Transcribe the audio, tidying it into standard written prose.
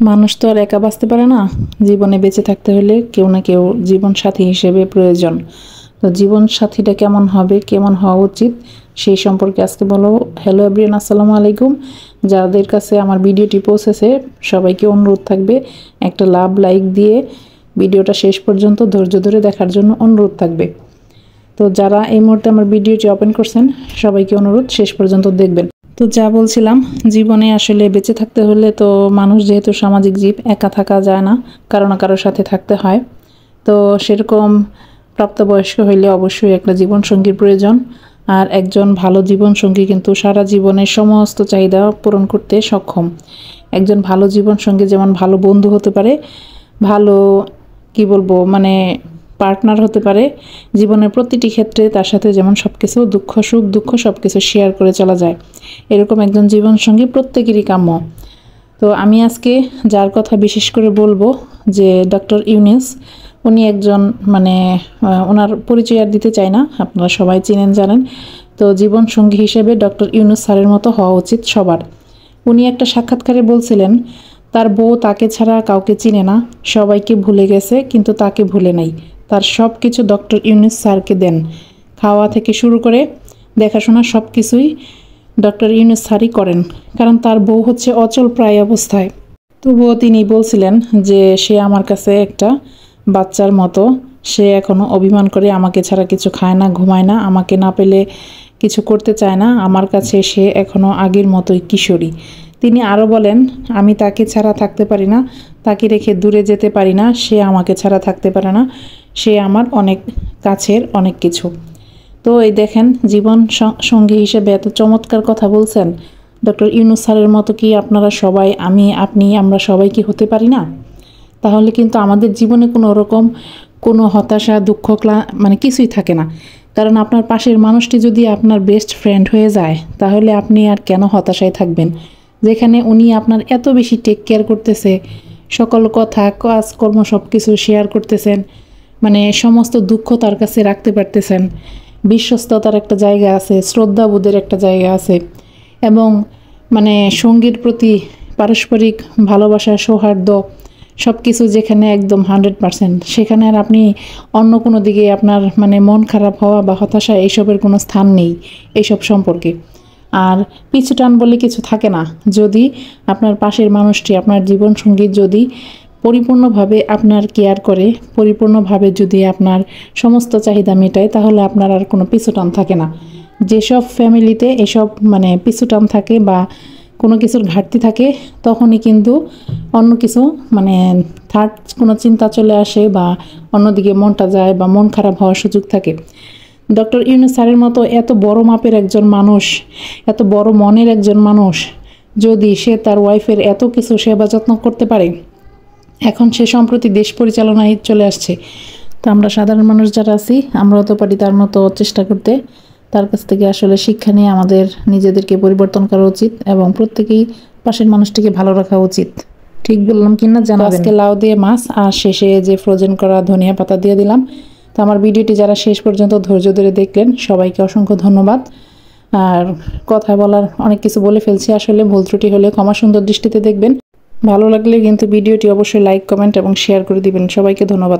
মানুষ তো আর একা বাঁচতে পারে না। জীবনে বেঁচে থাকতে হলে কেউ না কেউ জীবন সাথী হিসেবে প্রয়োজন। তো জীবন সাথীটা কেমন হবে, কেমন হওয়া উচিত সেই সম্পর্কে আজকে বলো। হ্যালো এভরিওয়ান, আসসালামু আলাইকুম। যাদের কাছে আমার ভিডিওটি পৌঁছেছে সবাইকে অনুরোধ থাকবে একটা লাইক দিয়ে ভিডিওটা শেষ পর্যন্ত ধৈর্য ধরে দেখার জন্য অনুরোধ থাকবে। তো যারা এই মুহূর্তে আমার ভিডিওটি ওপেন করছেন সবাইকে অনুরোধ শেষ পর্যন্ত দেখবেন। তো যা বলছিলাম, জীবনে আসলে বেঁচে থাকতে হলে তো মানুষ যেহেতু সামাজিক জীব, একা থাকা যায় না, কারো না কারোর সাথে থাকতে হয়। তো সেরকম প্রাপ্তবয়স্ক হইলে অবশ্যই একটা জীবনসঙ্গীর প্রয়োজন। আর একজন ভালো জীবনসঙ্গী কিন্তু সারা জীবনের সমস্ত চাহিদা পূরণ করতে সক্ষম। একজন ভালো জীবনসঙ্গী যেমন ভালো বন্ধু হতে পারে, ভালো কি বলবো মানে পার্টনার হতে পারে, জীবনের প্রতিটি ক্ষেত্রে তার সাথে যেমন সব কিছু সুখ দুঃখ সব কিছু শেয়ার করে চলা যায়, এরকম একজন জীবনসঙ্গী প্রত্যেকেরই কাম্য। তো আমি আজকে যার কথা বিশেষ করে বলবো যে ডক্টর ইউনুস, উনি একজন ওনার পরিচয় আর দিতে চাই না, আপনারা সবাই চিনেন জানেন। তো জীবনসঙ্গী হিসেবে ডক্টর ইউনুস স্যারের মতো হওয়া উচিত সবার। উনি একটা সাক্ষাৎকারে বলছিলেন তার বউ তাকে ছাড়া কাউকে চিনে না, সবাইকে ভুলে গেছে কিন্তু তাকে ভুলে নাই। তার সব কিছু ডক্টর ইউনুস স্যারকে দেন, খাওয়া থেকে শুরু করে দেখাশোনা সব কিছুই ডক্টর ইউনুস স্যারই করেন, কারণ তার বউ হচ্ছে অচল প্রায় অবস্থায়। তবুও তিনি বলছিলেন যে সে আমার কাছে একটা বাচ্চার মতো, সে এখনও অভিমান করে, আমাকে ছাড়া কিছু খায় না, ঘুমায় না, আমাকে না পেলে কিছু করতে চায় না, আমার কাছে সে এখনও আগের মতোই কিশোরী। তিনি আরও বলেন, আমি তাকে ছাড়া থাকতে পারি না, তাকে রেখে দূরে যেতে পারি না, সে আমাকে ছাড়া থাকতে পারে না, সে আমার অনেক কাছের অনেক কিছু। তো এই দেখেন, জীবন সঙ্গী হিসেবে এত চমৎকার কথা বলছেন ডক্টর ইউনুস স্যারের মতো কি আপনারা সবাই, আমি আপনি আমরা সবাই কি হতে পারি না? তাহলে কিন্তু আমাদের জীবনে কোনো হতাশা দুঃখ কিছুই থাকে না। কারণ আপনার পাশের মানুষটি যদি আপনার বেস্ট ফ্রেন্ড হয়ে যায় তাহলে আপনি আর কেন হতাশায় থাকবেন? যেখানে উনি আপনার এত বেশি টেক কেয়ার করতেছে, সকল কথা কাজকর্ম সব কিছু শেয়ার করতেছেন, সমস্ত দুঃখ তার কাছে রাখতে পারতেছেন, বিশ্বস্ততার একটা জায়গা আছে, শ্রদ্ধাবোধের একটা জায়গা আছে, এবং সঙ্গীর প্রতি পারস্পরিক ভালোবাসা সৌহার্দ্য সব কিছু যেখানে একদম 100%, সেখানে আর আপনি অন্য কোনো দিকে আপনার মন খারাপ হওয়া বা হতাশা এইসবের কোনো স্থান নেই এইসব সম্পর্কে। আর পিছু টান বলে কিছু থাকে না। যদি আপনার পাশের মানুষটি, আপনার জীবনসঙ্গী যদি পরিপূর্ণভাবে আপনার কেয়ার করে, পরিপূর্ণভাবে যদি আপনার সমস্ত চাহিদা মেটায়, তাহলে আপনার আর কোনো পিছু টান থাকে না। যেসব ফ্যামিলিতে এসব পিছু টান থাকে বা কোনো কিছুর ঘাটতি থাকে, তখনই কিন্তু অন্য কিছু থার্ড কোনো চিন্তা চলে আসে বা অন্যদিকে মনটা যায় বা মন খারাপ হওয়ার সুযোগ থাকে। ডক্টর ইউনুস স্যারের মতো এত বড় মাপের একজন মানুষ, এত বড় মনের একজন মানুষ, যদি সে তার ওয়াইফের এত কিছু সেবা যত্ন করতে পারে, এখন সে সম্প্রতি দেশ পরিচালনায় চলে আসছে, তো আমরা সাধারণ মানুষ যারা আছি আমরাও তো পারি তার মতো চেষ্টা করতে। তার কাছ থেকে আসলে শিক্ষা নিয়ে আমাদের নিজেদেরকে পরিবর্তন করা উচিত এবং প্রত্যেকেই পাশের মানুষটিকে ভালো রাখা উচিত। ঠিক বললাম কিনা জানাবেন। আজকে লাউ দিয়ে মাছ আর শেষে যে ফ্রোজেন করা ধনিয়া পাতা দিয়ে দিলাম। তো আমার ভিডিওটি যারা শেষ পর্যন্ত ধৈর্য ধরে দেখলেন সবাইকে অসংখ্য ধন্যবাদ। আর কথা বলার অনেক কিছু বলে ফেলছি, আসলে ভুল ত্রুটি হলে ক্ষমা সুন্দর দৃষ্টিতে দেখবেন। ভালো লাগলে কিন্তু ভিডিওটি অবশ্যই লাইক, কমেন্ট এবং শেয়ার করে দিবেন। সবাইকে ধন্যবাদ।